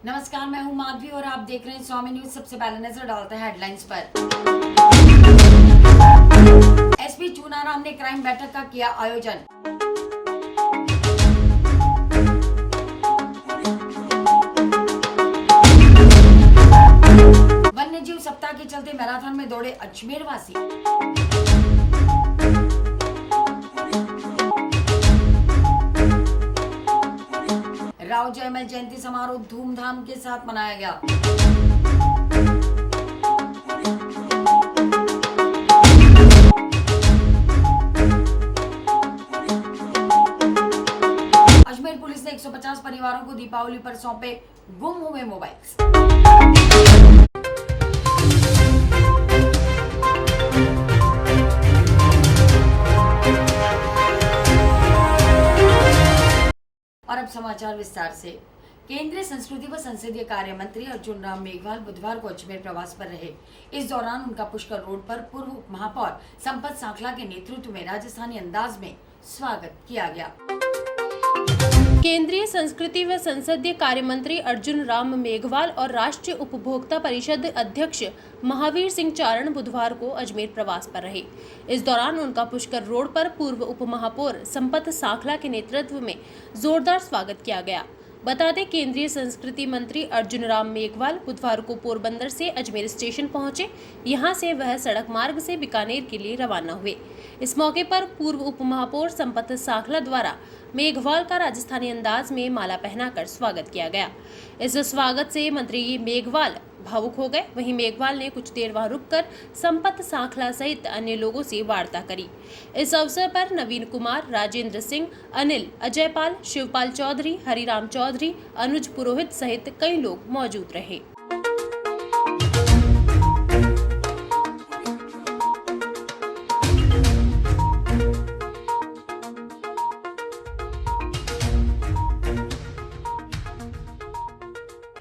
नमस्कार, मैं हूं माधवी और आप देख रहे हैं स्वामी न्यूज। सबसे पहले नजर डालते हैं हेडलाइंस पर। एसपी चूनाराम ने क्राइम बैठक का किया आयोजन। वन्यजीव सप्ताह के चलते मैराथन में दौड़े अजमेर वासी। राव जयमल जयंती समारोह धूमधाम के साथ मनाया गया। अजमेर पुलिस ने 150 परिवारों को दीपावली पर सौंपे गुम हुए मोबाइल। और अब समाचार विस्तार से। केंद्रीय संस्कृति व संसदीय कार्य मंत्री अर्जुन राम मेघवाल बुधवार को अजमेर प्रवास पर रहे। इस दौरान उनका पुष्कर रोड पर पूर्व उप महापौर संपत सांखला के नेतृत्व में राजस्थानी अंदाज में स्वागत किया गया। केंद्रीय संस्कृति व संसदीय कार्य मंत्री अर्जुन राम मेघवाल और राष्ट्रीय उपभोक्ता परिषद अध्यक्ष महावीर सिंह चारण बुधवार को अजमेर प्रवास पर रहे। इस दौरान उनका पुष्कर रोड पर पूर्व उप महापौर संपत सांखला के नेतृत्व में जोरदार स्वागत किया गया। बता दें, केंद्रीय संस्कृति मंत्री अर्जुन राम मेघवाल बुधवार को पोरबंदर से अजमेर स्टेशन पहुंचे। यहां से वह सड़क मार्ग से बीकानेर के लिए रवाना हुए। इस मौके पर पूर्व उप महापौर संपत सांखला द्वारा मेघवाल का राजस्थानी अंदाज में माला पहनाकर स्वागत किया गया। इस स्वागत से मंत्री मेघवाल भावुक हो गए। वहीं मेघवाल ने कुछ देर वहां रुककर संपत सांखला सहित अन्य लोगों से वार्ता करी। इस अवसर पर नवीन कुमार, राजेंद्र सिंह, अनिल, अजयपाल, शिवपाल चौधरी, हरिराम चौधरी, अनुज पुरोहित सहित कई लोग मौजूद रहे।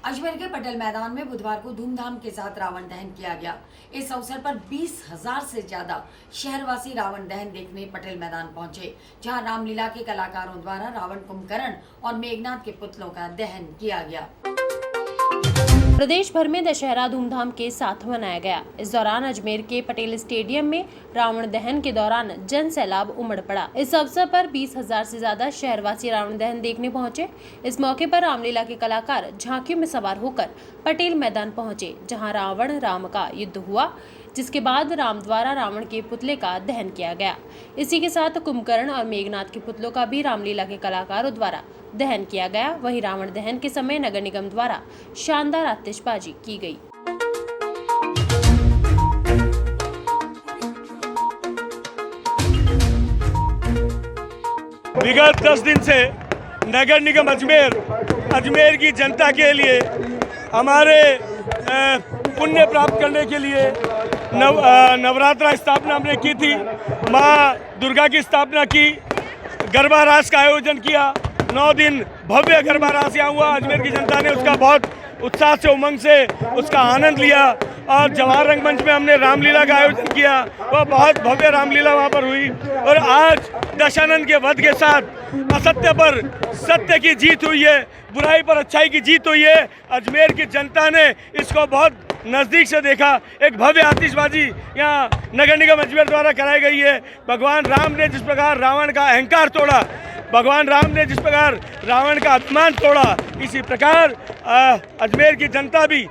अजमेर के पटेल मैदान में बुधवार को धूमधाम के साथ रावण दहन किया गया। इस अवसर पर 20,000 से ज्यादा शहरवासी रावण दहन देखने पटेल मैदान पहुंचे, जहां रामलीला के कलाकारों द्वारा रावण, कुंभकर्ण और मेघनाथ के पुतलों का दहन किया गया। प्रदेश भर में दशहरा धूमधाम के साथ मनाया गया। इस दौरान अजमेर के पटेल स्टेडियम में रावण दहन के दौरान जन सैलाब उमड़ पड़ा। इस अवसर पर 20,000 से ज्यादा शहरवासी रावण दहन देखने पहुंचे। इस मौके पर रामलीला के कलाकार झांकियों में सवार होकर पटेल मैदान पहुंचे, जहां रावण राम का युद्ध हुआ, जिसके बाद राम द्वारा रावण के पुतले का दहन किया गया। इसी के साथ कुंभकर्ण और मेघनाथ के पुतलों का भी रामलीला के कलाकारों द्वारा दहन किया गया। वहीं रावण दहन के समय नगर निगम द्वारा शानदार आतिशबाजी की गई। विगत 10 दिन से नगर निगम अजमेर की जनता के लिए हमारे पुण्य प्राप्त करने के लिए नवरात्रा स्थापना हमने की थी। माँ दुर्गा की स्थापना की, गरबा रास का आयोजन किया। 9 दिन भव्य गरबा रास यहाँ हुआ। अजमेर की जनता ने उसका बहुत उत्साह से, उमंग से उसका आनंद लिया। और जवाहर रंगमंच में हमने रामलीला का आयोजन किया, वह बहुत भव्य रामलीला वहाँ पर हुई। और आज दशानन के वध के साथ असत्य पर सत्य की जीत हुई है, बुराई पर अच्छाई की जीत हुई है। अजमेर की जनता ने इसको बहुत नज़दीक से देखा। एक भव्य आतिशबाजी यहाँ नगर निगम अजमेर द्वारा कराई गई है। भगवान राम ने जिस प्रकार रावण का अहंकार तोड़ा, भगवान राम ने जिस प्रकार रावण का अभिमान तोड़ा, इसी प्रकार अजमेर की जनता भी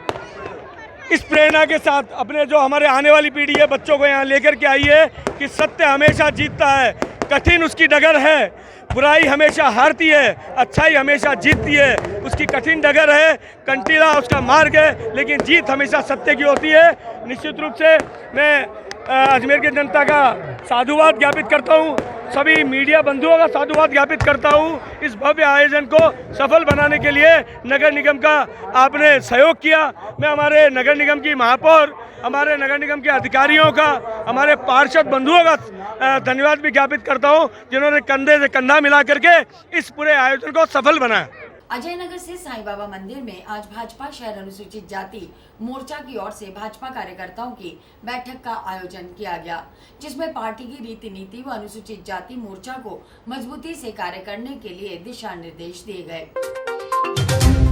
इस प्रेरणा के साथ अपने जो हमारे आने वाली पीढ़ी है, बच्चों को यहाँ लेकर के आई है कि सत्य हमेशा जीतता है। कठिन उसकी डगर है, बुराई हमेशा हारती है, अच्छाई हमेशा जीतती है। उसकी कठिन डगर है, कंटीला उसका मार्ग है, लेकिन जीत हमेशा सत्य की होती है। निश्चित रूप से मैं अजमेर की जनता का साधुवाद ज्ञापित करता हूँ, सभी मीडिया बंधुओं का साधुवाद ज्ञापित करता हूँ। इस भव्य आयोजन को सफल बनाने के लिए नगर निगम का आपने सहयोग किया। मैं हमारे नगर निगम की महापौर, हमारे नगर निगम के अधिकारियों का, हमारे पार्षद बंधुओं का धन्यवाद भी ज्ञापित करता हूँ, जिन्होंने कंधे से कंधा मिला करके इस पूरे आयोजन को सफल बनाया। अजय नगर से साईं बाबा मंदिर में आज भाजपा शहर अनुसूचित जाति मोर्चा की ओर से भाजपा कार्यकर्ताओं की बैठक का आयोजन किया गया, जिसमें पार्टी की रीति नीति व अनुसूचित जाति मोर्चा को मजबूती से कार्य करने के लिए दिशा निर्देश दिए गए।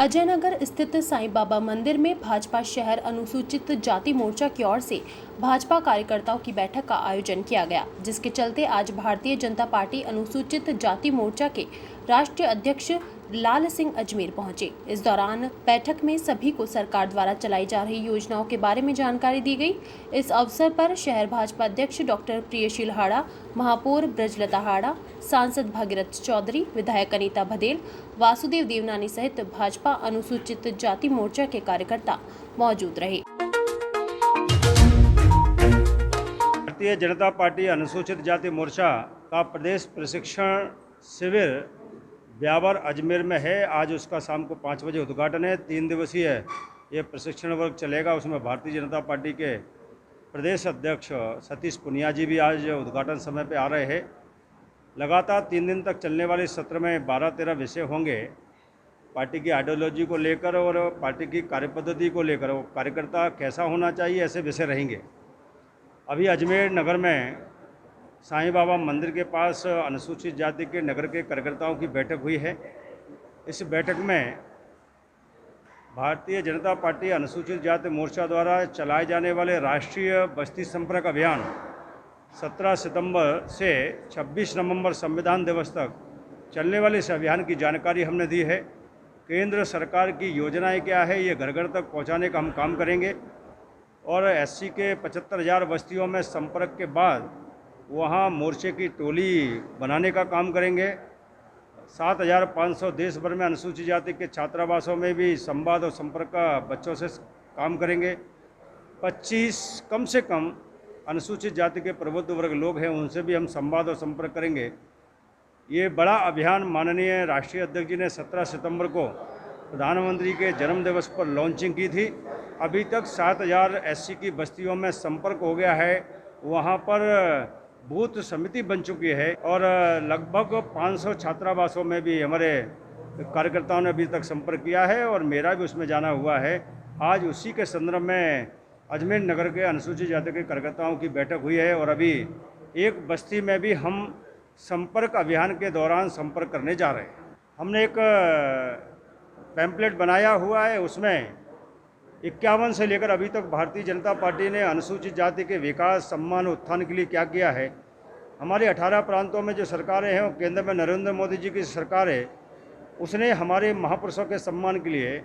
अजयनगर स्थित साईं बाबा मंदिर में भाजपा शहर अनुसूचित जाति मोर्चा की ओर से भाजपा कार्यकर्ताओं की बैठक का आयोजन किया गया, जिसके चलते आज भारतीय जनता पार्टी अनुसूचित जाति मोर्चा के राष्ट्रीय अध्यक्ष लाल सिंह अजमेर पहुंचे। इस दौरान बैठक में सभी को सरकार द्वारा चलाई जा रही योजनाओं के बारे में जानकारी दी गई। इस अवसर पर शहर भाजपा अध्यक्ष डॉक्टर प्रियशील हाड़ा, महापौर ब्रजलता हाड़ा, सांसद भागीरथ चौधरी, विधायक अनीता भदेल, वासुदेव देवनानी सहित भाजपा अनुसूचित जाति मोर्चा के कार्यकर्ता मौजूद रहे। भारतीय जनता पार्टी अनुसूचित जाति मोर्चा का प्रदेश प्रशिक्षण शिविर ब्यावर अजमेर में है। आज उसका शाम को 5 बजे उद्घाटन है। 3 दिवसीय ये प्रशिक्षण वर्ग चलेगा। उसमें भारतीय जनता पार्टी के प्रदेश अध्यक्ष सतीश पुनिया जी भी आज उद्घाटन समय पे आ रहे हैं। लगातार 3 दिन तक चलने वाले सत्र में 12-13 विषय होंगे। पार्टी की आइडियोलॉजी को लेकर और पार्टी की कार्यपद्धति को लेकर, वो कार्यकर्ता कैसा होना चाहिए, ऐसे विषय रहेंगे। अभी अजमेर नगर में साईं बाबा मंदिर के पास अनुसूचित जाति के नगर के कार्यकर्ताओं की बैठक हुई है। इस बैठक में भारतीय जनता पार्टी अनुसूचित जाति मोर्चा द्वारा चलाए जाने वाले राष्ट्रीय बस्ती संपर्क अभियान 17 सितंबर से 26 नवंबर संविधान दिवस तक चलने वाले इस अभियान की जानकारी हमने दी है। केंद्र सरकार की योजनाएं क्या है, ये घर घर तक पहुंचाने का हम काम करेंगे और एससी के 75,000 बस्तियों में संपर्क के बाद वहाँ मोर्चे की टोली बनाने का काम करेंगे। 7,500 देश भर में अनुसूचित जाति के छात्रावासों में भी संवाद और संपर्क का बच्चों से काम करेंगे। 25 कम से कम अनुसूचित जाति के प्रबुद्ध वर्ग लोग हैं, उनसे भी हम संवाद और संपर्क करेंगे। ये बड़ा अभियान माननीय राष्ट्रीय अध्यक्ष जी ने 17 सितंबर को प्रधानमंत्री के जन्म दिवस पर लॉन्चिंग की थी। अभी तक 7,000 एससी की बस्तियों में संपर्क हो गया है। वहाँ पर बूथ समिति बन चुकी है और लगभग 500 छात्रावासों में भी हमारे कार्यकर्ताओं ने अभी तक संपर्क किया है और मेरा भी उसमें जाना हुआ है। आज उसी के संदर्भ में अजमेर नगर के अनुसूचित जाति के कार्यकर्ताओं की बैठक हुई है और अभी एक बस्ती में भी हम संपर्क अभियान के दौरान संपर्क करने जा रहे हैं। हमने एक पैम्पलेट बनाया हुआ है, उसमें 51 से लेकर अभी तक भारतीय जनता पार्टी ने अनुसूचित जाति के विकास, सम्मान, उत्थान के लिए क्या किया है। हमारे 18 प्रांतों में जो सरकारें हैं, वो केंद्र में नरेंद्र मोदी जी की सरकार है, उसने हमारे महापुरुषों के सम्मान के लिए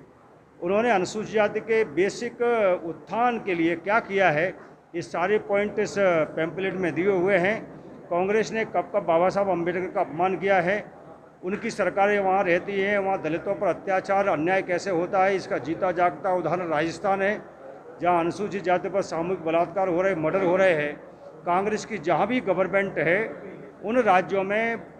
उन्होंने अनुसूचित जाति के बेसिक उत्थान के लिए क्या किया है, ये सारे पॉइंट इस पैम्पलेट में दिए हुए हैं। कांग्रेस ने कब कब बाबा साहब अम्बेडकर का अपमान किया है, उनकी सरकारें वहाँ रहती हैं, वहाँ दलितों पर अत्याचार अन्याय कैसे होता है, इसका जीता जागता उदाहरण राजस्थान है, जहाँ अनुसूचित जाति पर सामूहिक बलात्कार हो रहे, मर्डर हो रहे हैं। कांग्रेस की जहाँ भी गवर्नमेंट है, उन राज्यों में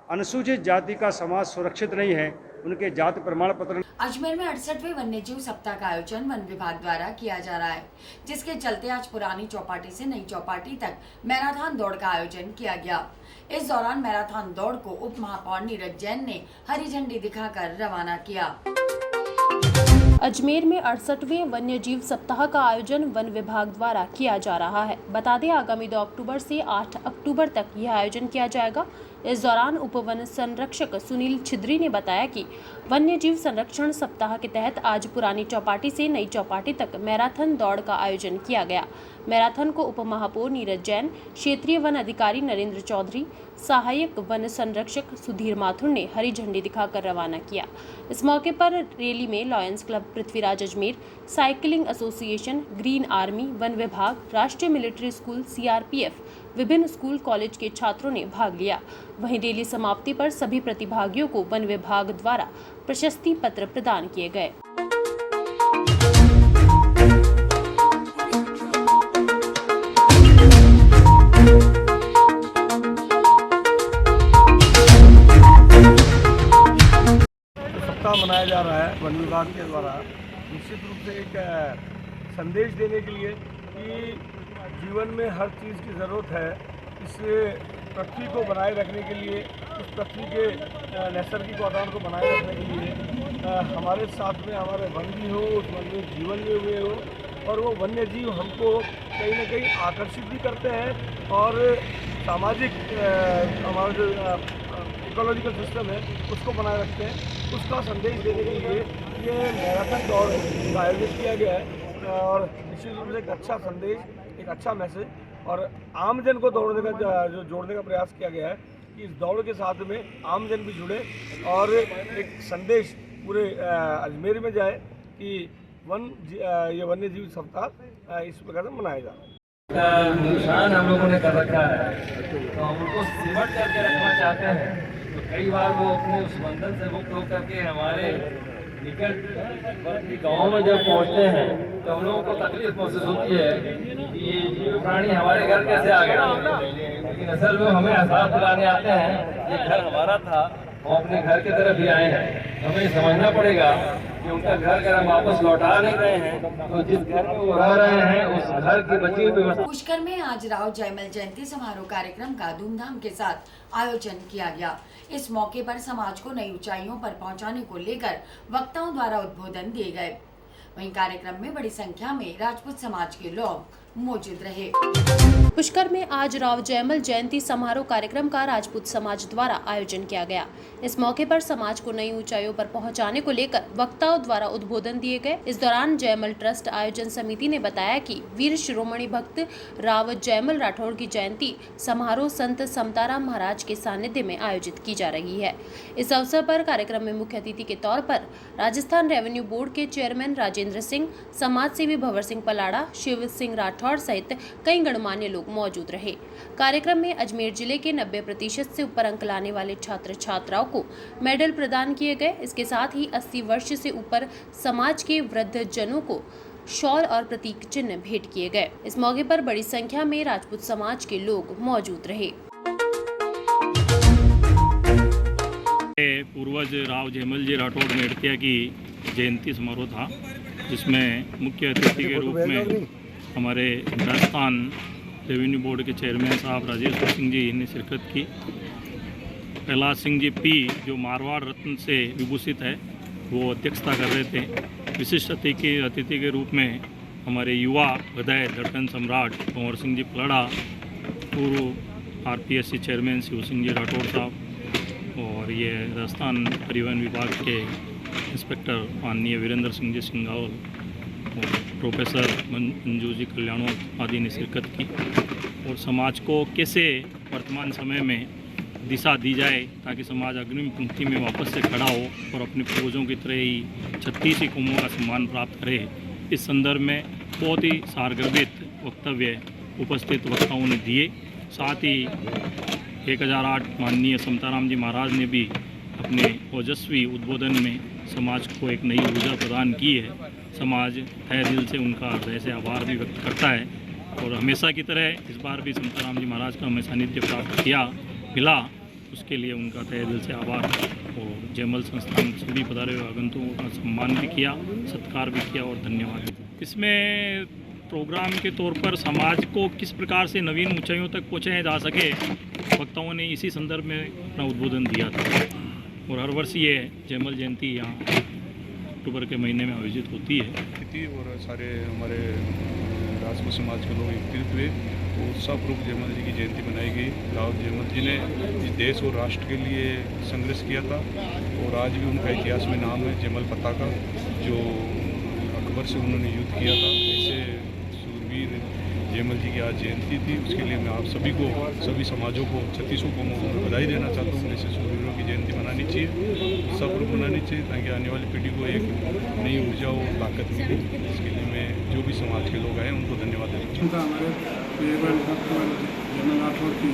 अनुसूचित जाति का समाज सुरक्षित नहीं है, उनके जाति प्रमाण पत्र। अजमेर में 68वें वन्यजीव सप्ताह का आयोजन वन विभाग द्वारा किया जा रहा है, जिसके चलते आज पुरानी चौपाटी से नई चौपाटी तक मैराथन दौड़ का आयोजन किया गया। इस दौरान मैराथन दौड़ को उप महापौर नीरज जैन ने हरी झंडी दिखाकर रवाना किया। अजमेर में 68वें वन्यजीव सप्ताह का आयोजन वन विभाग द्वारा किया जा रहा है। बता दें, आगामी 2 अक्टूबर से 8 अक्टूबर तक यह आयोजन किया जाएगा। इस दौरान उप वन संरक्षक सुनील छिद्री ने बताया कि वन्यजीव संरक्षण सप्ताह के तहत आज पुरानी चौपाटी से नई चौपाटी तक मैराथन दौड़ का आयोजन किया गया। मैराथन को उप महापौर नीरज जैन, क्षेत्रीय वन अधिकारी नरेंद्र चौधरी, सहायक वन संरक्षक सुधीर माथुर ने हरी झंडी दिखाकर रवाना किया। इस मौके पर रैली में lions club Prithviraj Ajmer, cycling association, green army, one विभाग, राष्ट्रीय मिलिट्री स्कूल, सीआरपीएफ, विभिन्न स्कूल कॉलेज के छात्रों ने भाग लिया। वहीं रैली समाप्ति पर सभी प्रतिभागियों को वन विभाग द्वारा प्रशस्ति पत्र प्रदान किए गए। सप्ताह मनाया जा रहा है वन विभाग के द्वारा, निश्चित रूप से एक संदेश देने के लिए कि जीवन में हर चीज़ की ज़रूरत है। इस पृथ्वी को बनाए रखने के लिए, उस पृथ्वी के नैसर्गिक वातावरण को बनाए रखने के लिए हमारे साथ में हमारे वन भी हो, उस वन में जीवन भी हुए हो और वो वन्य जीव हमको कहीं ना कहीं आकर्षित भी करते हैं और सामाजिक हमारा जो इकोलॉजिकल सिस्टम है उसको बनाए रखते हैं, उसका संदेश देने के लिए ये मैराथन दौड़ का आयोजित किया गया है। और निश्चित रूप से एक अच्छा संदेश, एक अच्छा मैसेज और आमजन को दौड़ने का जो जोड़ने का प्रयास किया गया है कि इस दौड़ के साथ में आमजन भी जुड़े और एक संदेश पूरे अजमेर में जाए कि ये वन्य जीव सप्ताह इस प्रकार से मनाया जाए। नुकसान हम लोगों ने कर रखा है तो हम उनको सिमट करके रखना चाहते हैं, तो कई बार वो अपने उस बंधन से मुक्त होकर के हमारे निकट गाँव में जब पहुँचते हैं तो हम लोगों को तकलीफ महसूस होती है कि ये जीव प्राणी हमारे घर कैसे आ गया, लेकिन असल में हमें एहसास दिलाने आते हैं ये घर हमारा था, वो अपने घर की तरफ ही आए हैं। हमें समझना पड़ेगा कि उनका घर अगर हम वापस लौटा नहीं रहे हैं तो जिस घर में वो रह रहे हैं उस घर की बची हुई व्यवस्था। पुष्कर में आज राव जयमल जयंती समारोह कार्यक्रम का धूमधाम के साथ आयोजन किया गया। इस मौके पर समाज को नई ऊंचाइयों पर पहुंचाने को लेकर वक्ताओं द्वारा उद्बोधन दिए गए। वहीं कार्यक्रम में बड़ी संख्या में राजपूत समाज के लोग मौजूद रहे। पुष्कर में आज राव जयमल जयंती समारोह कार्यक्रम का राजपूत समाज द्वारा आयोजन किया गया। इस मौके पर समाज को नई ऊंचाइयों पर पहुंचाने को लेकर वक्ताओं द्वारा उद्बोधन दिए गए। इस दौरान जयमल ट्रस्ट आयोजन समिति ने बताया कि वीर शिरोमणि भक्त राव जयमल राठौड़ की जयंती समारोह संत समताराम महाराज के सानिध्य में आयोजित की जा रही है। इस अवसर पर कार्यक्रम में मुख्य अतिथि के तौर पर राजस्थान रेवेन्यू बोर्ड के चेयरमैन राजेंद्र सिंह, समाज सेवी भंवर सिंह पलाड़ा, शिव सिंह राठौड़ सहित कई गणमान्य लोग मौजूद रहे। कार्यक्रम में अजमेर जिले के 90% से ऊपर अंक लाने वाले छात्र छात्राओं को मेडल प्रदान किए गए। इसके साथ ही 80 वर्ष से ऊपर समाज के वृद्ध जनों को शॉल और प्रतीक चिन्ह भेंट किए गए। इस मौके पर बड़ी संख्या में राजपूत समाज के लोग मौजूद रहे। पूर्वज राव जयमल जी राठौड़ मेड़तिया की जयंती समारोह था, जिसमें मुख्य अतिथि के रूप में हमारे राजस्थान रेवेन्यू बोर्ड के चेयरमैन साहब राजेश्वर सिंह जी ने शिरकत की। कैलाश सिंह जी पी, जो मारवाड़ रत्न से विभूषित है, वो अध्यक्षता कर रहे थे। विशिष्ट अतिथि के रूप में हमारे युवा हृदय धड़कन सम्राट भंवर सिंह जी पलाड़ा, पूर्व आरपीएससी चेयरमैन शिव सिंह जी राठौड़ साहब और ये राजस्थान परिवहन विभाग के इंस्पेक्टर माननीय वीरेंद्र सिंह जी सिंगावल और प्रोफेसर मंजू जी कल्याणों आदि ने शिरकत की। और समाज को कैसे वर्तमान समय में दिशा दी जाए ताकि समाज अग्रिम पंक्ति में वापस से खड़ा हो और अपने पूर्वजों की तरह ही 36 कौमों का सम्मान प्राप्त करे, इस संदर्भ में बहुत ही सारगर्भित वक्तव्य उपस्थित वक्ताओं ने दिए। साथ ही 1008 माननीय समताराम जी महाराज ने भी अपने ओजस्वी उद्बोधन में समाज को एक नई ऊर्जा प्रदान की है। समाज तहे दिल से उनका हृदय से आभार भी व्यक्त करता है और हमेशा की तरह इस बार भी समताराम जी महाराज का हमें सानिध्य प्राप्त मिला, उसके लिए उनका तहे दिल से आभार। और जयमल संस्थान सभी पधारे हुए आगंतुकों का सम्मान भी किया, सत्कार भी किया और धन्यवाद। इसमें प्रोग्राम के तौर पर समाज को किस प्रकार से नवीन ऊंचाइयों तक पहुँचाया जा सके, वक्ताओं ने इसी संदर्भ में अपना उद्बोधन दिया था। और हर वर्ष ये जयमल जयंती यहाँ अक्टूबर के महीने में आयोजित होती है। और सारे हमारे राजपूत समाज के लोग एकत्रित हुए तो उत्साहपूर्वक जयमल जी की जयंती मनाई गई। राव जयमल जी ने इस देश और राष्ट्र के लिए संघर्ष किया था और आज भी उनका इतिहास में नाम है जयमल पताका, जो अकबर से उन्होंने युद्ध किया था। ऐसे सूरवीर जयमल जी की आज जयंती थी, उसके लिए मैं आप सभी को, सभी समाजों को, 36 कौमों को बधाई देना चाहता हूँ। ऐसे सूरवीरों की जयंती मनानी चाहिए, सब लोग मनानी चाहिए ताकि आने वाली पीढ़ी को एक नई ऊर्जा और ताकत मिले। इसके लिए मैं जो भी समाज के लोग आए उनको धन्यवाद देना चाहूँगा। हमारे जयमल राठौड़ की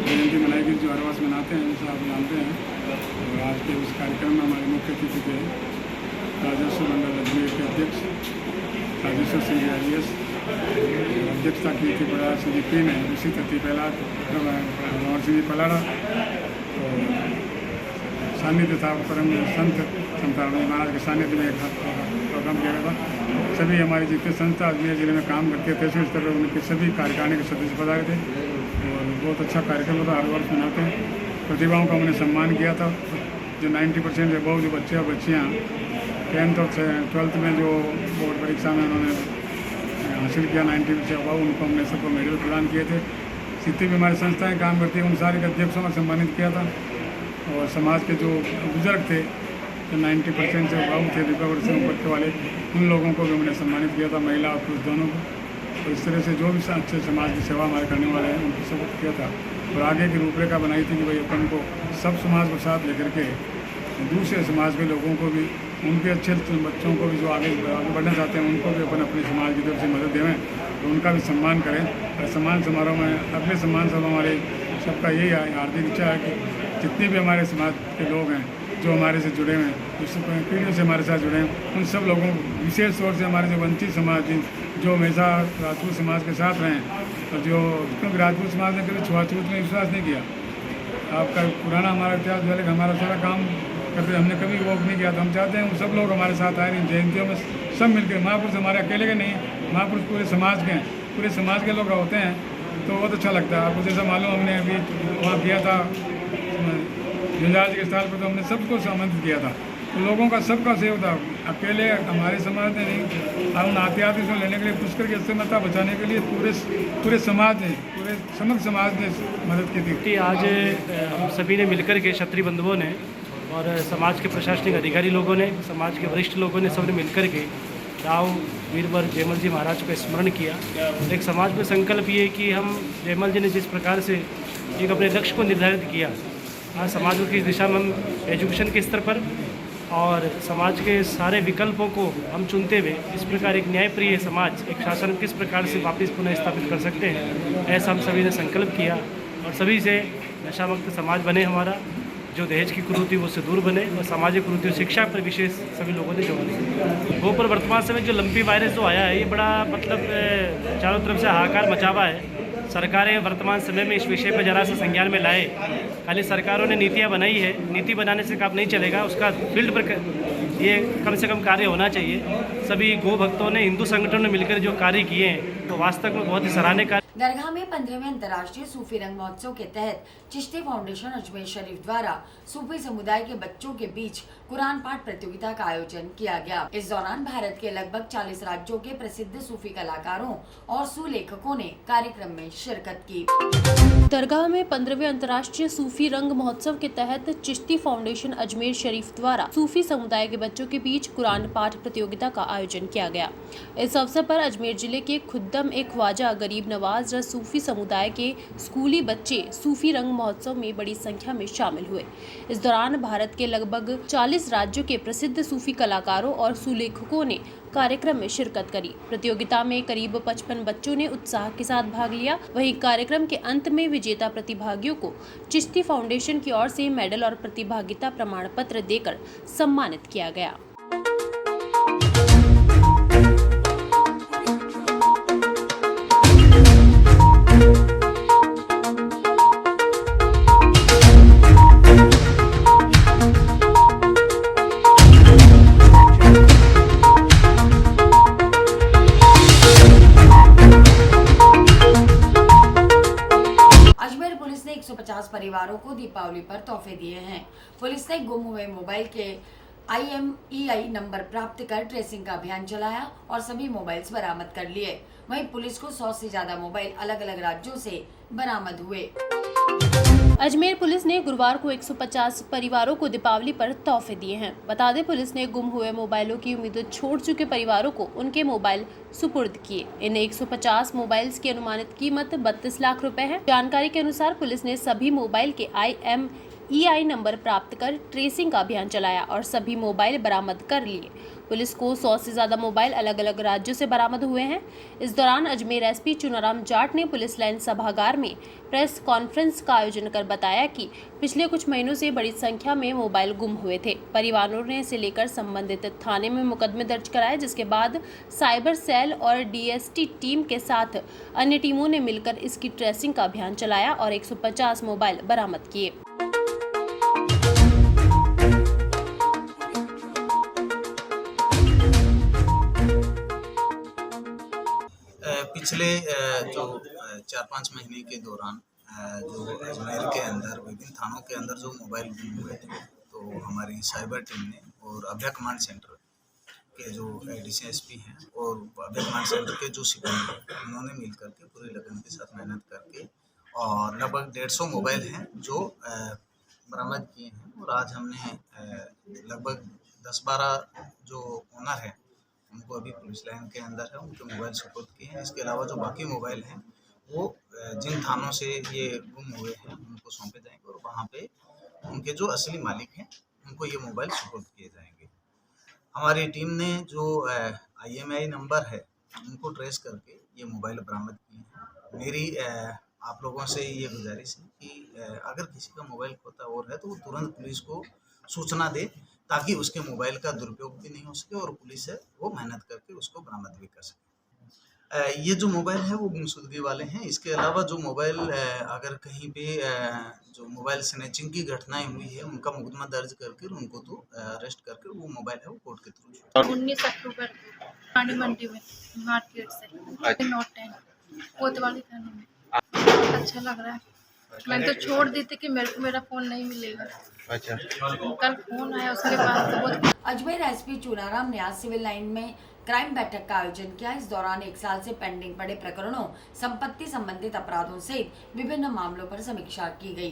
जयंती मनाई गई, जो हर वर्ष मनाते हैं, जैसा आप जानते हैं। और आज के उस कार्यक्रम में हमारे मुख्य अतिथि थे राजस्व मंडल अजमेर के अध्यक्ष राजेश्वर सिंह IAS, अध्यक्षता की थी बड़ा सिंह जी पी ने, उसी तरह पहला भंवर सिंह जी पलाड़ा और सानिध्य था परम संत समताराम महाराज के सानिध्य में एक प्रोग्राम किया गया था। सभी हमारे जितने संस्था अजमेर जिले में काम करते थे, उस तरह उनके सभी कार्यकारिणी के सदस्य पधारे थे और बहुत अच्छा कार्यक्रम होता, हर वर्ष मनाते हैं। प्रतिभाओं का हमने सम्मान किया था। जो 90% अबव जो बच्चे और बच्चियाँ 10th और 12th में जो बोर्ड परीक्षा में उन्होंने हासिल किया 90 से अबव, उनको हमने सबको मेडल प्रदान किए थे। जितनी भी हमारी संस्थाएं काम करती हैं उन सारे अध्यक्षों को सम्मानित किया था और समाज के जो बुजुर्ग थे, जो 90% से अबाउ थे, 50% से ऊपर के वाले, उन लोगों को भी हमने सम्मानित किया था, महिला और पुरुष दोनों को। तो इस तरह से जो भी अच्छे समाज की सेवा हमारे करने वाले हैं उनको सब किया था। और आगे की रूपरेखा बनाई थी कि भाई अपन को सब समाज को साथ लेकर के दूसरे समाज के लोगों को भी, उनके अच्छे बच्चों को भी जो आगे बढ़ना चाहते हैं उनको भी अपन अपने समाज की तरफ से मदद देवें, तो उनका भी सम्मान करें। और सम्मान समारोह में अगले सम्मान सब हमारे सबका यही हार्दिक इच्छा है कि जितने भी हमारे समाज के लोग हैं जो हमारे से जुड़े हुए हैं, जो पीढ़ियों से हमारे साथ जुड़े हैं, उन सब लोगों को विशेष तौर से हमारे जो वंचित समाज जो हमेशा राजपूत समाज के साथ रहें, और जो क्योंकि राजपूत समाज ने कभी छुआछूत में विश्वास नहीं किया। आपका पुराना हमारा इतिहास जो है कि हमारा सारा काम करते हमने कभी वो नहीं किया। तो हम चाहते हैं सब लोग हमारे साथ आए, इन जयंतियों में सब मिलकर। महापुरुष हमारे अकेले के नहीं, महापुरुष पूरे समाज के हैं, पूरे समाज के लोग होते हैं, तो बहुत अच्छा लगता है। आपको जैसा मालूम हमने अभी वहाँ किया था जंजाल के स्थल पर, तो हमने सबको आमंत्रित किया था, तो लोगों का सबका सहयोग था। अकेले हमारे समाज ने नहीं, हम आतियात इसमें लेने के लिए पुष्कर की अस्थिमता बचाने के लिए पूरे समाज ने, पूरे समग्र समाज ने मदद की थी। आज हम सभी ने मिलकर के, क्षत्रिय बंधुओं ने और समाज के प्रशासनिक अधिकारी लोगों ने, समाज के वरिष्ठ लोगों ने, सबने मिलकर के राव वीरवर जयमल जी महाराज को स्मरण किया। एक समाज में संकल्प ये कि हम जयमल जी ने जिस प्रकार से एक अपने लक्ष्य को निर्धारित किया, आज समाज की दिशा में हम एजुकेशन के स्तर पर और समाज के सारे विकल्पों को हम चुनते हुए इस प्रकार एक न्यायप्रिय समाज, एक शासन किस प्रकार से वापस पुनः स्थापित कर सकते हैं, ऐसा हम सभी ने संकल्प किया। और सभी से नशा मुक्त समाज बने हमारा, जो दहेज की कुरीति वो से दूर बने, और सामाजिक कुरीति शिक्षा पर विशेष सभी लोगों ने जोर दिया। वो पर वर्तमान समय जो लंपी वायरस जो आया है, ये बड़ा मतलब चारों तरफ से हाहाकार मचा हुआ है। सरकारें वर्तमान समय में इस विषय पर जरा सा संज्ञान में लाए। खाली सरकारों ने नीतियाँ बनाई है, नीति बनाने से काम नहीं चलेगा, उसका फील्ड पर ये कम से कम कार्य होना चाहिए। सभी गो भक्तों ने, हिंदू संगठनों ने मिलकर जो कार्य किए हैं, तो वास्तव में बहुत ही सराहनीय कार्य। दरगाह में 15वें अंतर्राष्ट्रीय सूफी रंग महोत्सव के तहत चिश्ती फाउंडेशन अजमेर शरीफ द्वारा सूफी समुदाय के बच्चों के बीच कुरान पाठ प्रतियोगिता का आयोजन किया गया। इस दौरान भारत के लगभग 40 राज्यों के प्रसिद्ध सूफी कलाकारों और सुलेखकों ने कार्यक्रम में शिरकत की। दरगाह में 15वें अंतर्राष्ट्रीय सूफी रंग महोत्सव के तहत चिश्ती फाउंडेशन अजमेर शरीफ द्वारा सूफी समुदाय के बच्चों के बीच कुरान पाठ प्रतियोगिता का आयोजन किया गया। इस अवसर पर अजमेर जिले के खुद्दम एक ख्वाजा गरीब नवाज सूफी समुदाय के स्कूली बच्चे सूफी रंग महोत्सव में बड़ी संख्या में शामिल हुए। इस दौरान भारत के लगभग 40 राज्यों के प्रसिद्ध सूफी कलाकारों और सुलेखकों ने कार्यक्रम में शिरकत करी। प्रतियोगिता में करीब 55 बच्चों ने उत्साह के साथ भाग लिया। वहीं कार्यक्रम के अंत में विजेता प्रतिभागियों को चिश्ती फाउंडेशन की ओर से मेडल और प्रतिभागिता प्रमाण पत्र देकर सम्मानित किया गया। अजमेर पुलिस ने 150 परिवारों को दीपावली पर तोहफे दिए हैं। पुलिस ने गुम हुए मोबाइल के IMEI नंबर प्राप्त कर ट्रेसिंग का अभियान चलाया और सभी मोबाइल्स बरामद कर लिए। वहीं पुलिस को 100 से ज्यादा मोबाइल अलग अलग राज्यों से बरामद हुए। अजमेर पुलिस ने गुरुवार को 150 परिवारों को दीपावली पर तोहफे दिए हैं। बता दें, पुलिस ने गुम हुए मोबाइलों की उम्मीद छोड़ चुके परिवारों को उनके मोबाइल सुपुर्द किए। इन 150 मोबाइल्स की अनुमानित कीमत 32 लाख रुपए है। जानकारी के अनुसार पुलिस ने सभी मोबाइल के IMEI नंबर प्राप्त कर ट्रेसिंग का अभियान चलाया और सभी मोबाइल बरामद कर लिए। पुलिस को 100 से ज्यादा मोबाइल अलग अलग राज्यों से बरामद हुए हैं। इस दौरान अजमेर SP चुनाराम जाट ने पुलिस लाइन सभागार में प्रेस कॉन्फ्रेंस का आयोजन कर बताया कि पिछले कुछ महीनों से बड़ी संख्या में मोबाइल गुम हुए थे। परिवारों ने इसे लेकर संबंधित थाने में मुकदमे दर्ज कराए, जिसके बाद साइबर सेल और DST टीम के साथ अन्य टीमों ने मिलकर इसकी ट्रेसिंग का अभियान चलाया और 150 मोबाइल बरामद किए। पिछले जो 4-5 महीने के दौरान जो अजमेर के अंदर विभिन्न थानों के अंदर जो मोबाइल गुम हुए थे, तो हमारी साइबर टीम ने और अभय कमांड सेंटर के जो ADC SP हैं और अभय कमांड सेंटर के जो सिपाही हैं, उन्होंने मिलकर के पूरी लगन के साथ मेहनत करके और लगभग 150 मोबाइल हैं जो बरामद किए हैं और आज हमने लगभग 10-12 जो ओनर हैं उनको अभी पुलिस लाइन के अंदर है, उनके मोबाइल सुपुर्द किए हैं। इसके अलावा जो बाकी मोबाइल हैं वो जिन थानों से ये गुम हुए हैं उनको सौंपे जाएंगे और वहाँ पे उनके जो असली मालिक हैं उनको ये मोबाइल सुपुर्द किए जाएंगे। हमारी टीम ने जो IMEI नंबर है उनको ट्रेस करके ये मोबाइल बरामद किए हैं। मेरी आप लोगों से ये गुजारिश है कि अगर किसी का मोबाइल खोता और है तो वो तुरंत पुलिस को सूचना दे ताकि उसके मोबाइल का दुरुपयोग भी नहीं हो सके और पुलिस है वो मेहनत करके उसको बरामद भी कर सके। ये जो मोबाइल है वो गुमशुदगी वाले हैं। इसके अलावा जो मोबाइल अगर कहीं पे जो मोबाइल स्नैचिंग की घटनाएं हुई है उनका मुकदमा दर्ज करके उनको तो अरेस्ट करके वो मोबाइल है वो कोर्ट के थ्रू 19 अक्टूबर पानी मंडी में मार्केट से नोट 10 कोतवाली थाने में। बहुत अच्छा लग रहा है। मैंने तो छोड़ दी थी कि मेरे को मेरा फ़ोन नहीं मिलेगा। अच्छा, कल फ़ोन आया उसके बाद तो बहुत। अजमेर SP चुनाराम ने आज सिविल लाइन में क्राइम बैठक का आयोजन किया। इस दौरान 1 साल से पेंडिंग पड़े प्रकरणों, संपत्ति संबंधित अपराधों सहित विभिन्न मामलों पर समीक्षा की गई।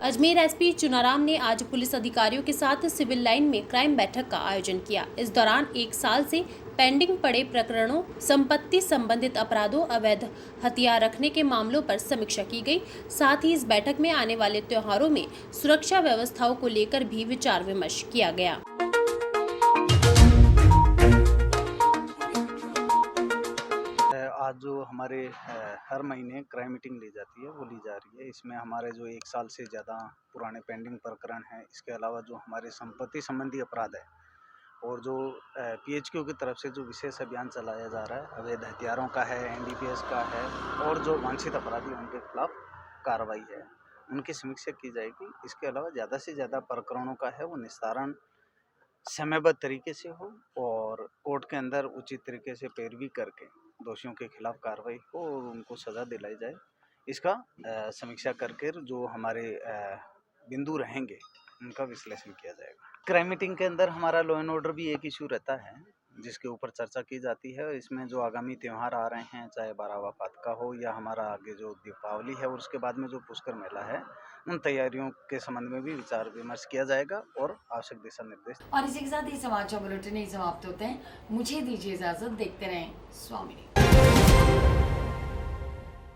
अजमेर SP चुनाराम ने आज पुलिस अधिकारियों के साथ सिविल लाइन में क्राइम बैठक का आयोजन किया। इस दौरान 1 साल से पेंडिंग पड़े प्रकरणों, संपत्ति संबंधित अपराधों, अवैध हथियार रखने के मामलों पर समीक्षा की गई। साथ ही इस बैठक में आने वाले त्योहारों में सुरक्षा व्यवस्थाओं को लेकर भी विचार विमर्श किया गया। आज जो हमारे हर महीने क्राइम मीटिंग ली जाती है वो ली जा रही है। इसमें हमारे जो 1 साल से ज़्यादा पुराने पेंडिंग प्रकरण हैं, इसके अलावा जो हमारे संपत्ति संबंधी अपराध है और जो PHQ की तरफ से जो विशेष अभियान चलाया जा रहा है, अवैध हथियारों का है, NDPS का है और जो वांछित अपराधी उनके खिलाफ कार्रवाई है, उनकी समीक्षा की जाएगी। इसके अलावा ज़्यादा से ज़्यादा प्रकरणों का है वो निस्तारण समयबद्ध तरीके से हो और कोर्ट के अंदर उचित तरीके से पैरवी करके दोषियों के खिलाफ कार्रवाई हो और उनको सज़ा दिलाई जाए। इसका समीक्षा करके जो हमारे बिंदु रहेंगे उनका विश्लेषण किया जाएगा। क्राइम मीटिंग के अंदर हमारा लॉ एंड ऑर्डर भी एक इशू रहता है जिसके ऊपर चर्चा की जाती है। इसमें जो आगामी त्यौहार आ रहे हैं, चाहे 12वां फातका हो या हमारा आगे जो दीपावली है और उसके बाद में जो पुष्कर मेला है, उन तैयारियों के संबंध में भी विचार विमर्श किया जाएगा और आवश्यक दिशा निर्देश। और इसी के साथ ही समाचार बुलेटिन समाप्त होते हैं। मुझे दीजिए इजाजत। देखते रहें स्वामी।